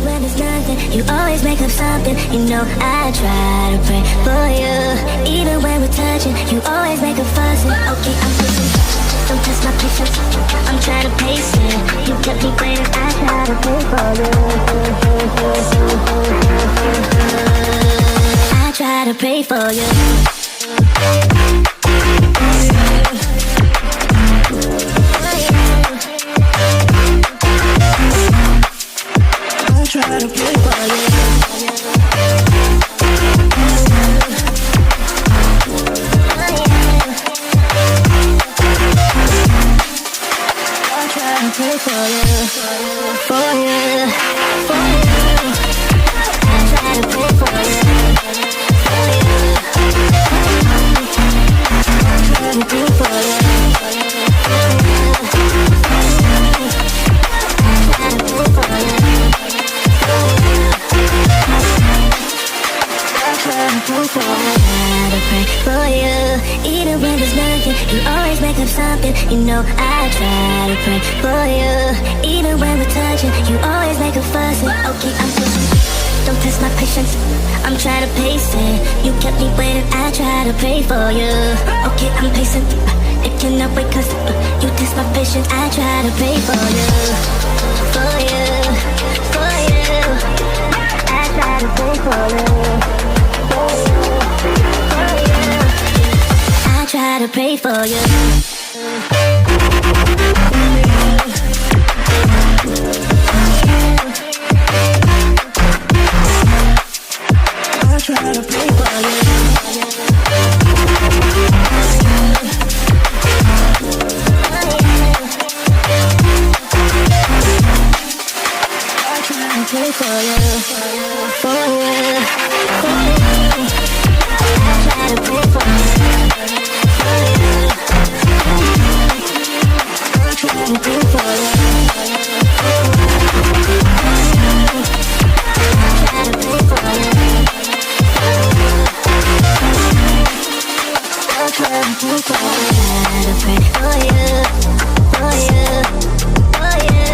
when there's nothing, you always make up something. You know I try to pray for you. Even when we're touching, you always make a fuss. Okay, I'm pushing, don't test my patience. I'm trying to pace it. You kept me waiting, I try to pray for you. I try to pray for you. Try to play for you. I try to play for you, for you, for you. I try to play for you, for you. I try to play for you, for you. I try to play for you. I pray for you. Even when there's nothing, you always make up something. You know I try to pray for you. Even when we're touching, you always make a fuss. Okay, I'm pushing, don't test my patience. I'm trying to pace it. You kept me waiting, I try to pray for you. Okay, I'm pacing, it cannot wait cause you test my patience. I try to pray for you, for you, for you. I try to pray for you. I try to pray for you. I try to pray for you. I try to pray for you, for you, for you. I try to pray for you. I try to pray for you. I try to pray for you. I try to pray for you. For you, for you.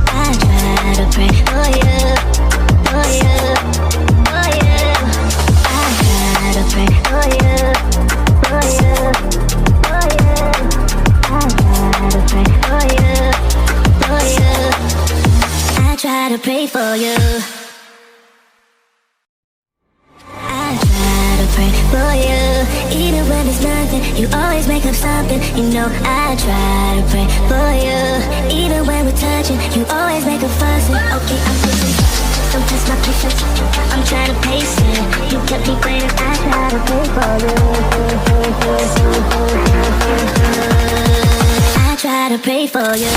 I try to pray for you, for you, for you. I try to pray for you, for you, for you. I try to pray for you, for you. I try to pray for you. I try to pray for you. Even when there's nothing, you always make up something. You know I try to pray for you. Even when we're touching, you always make a fuss. Okay, I'm pushing, don't test my patience. I'm trying to pace it. You kept me waiting, I try to pray for you. I try to pray for you.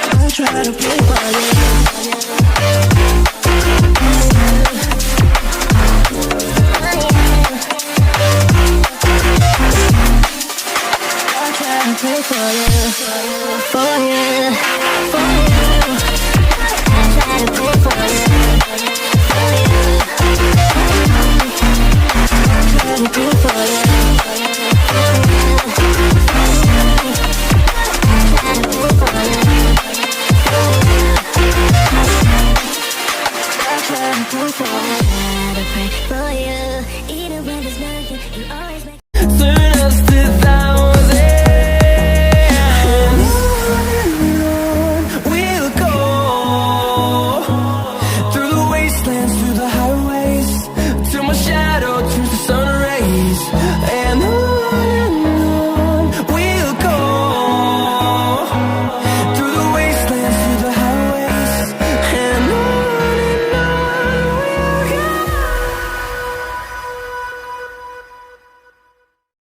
I try to pray for you. I try to pray for you.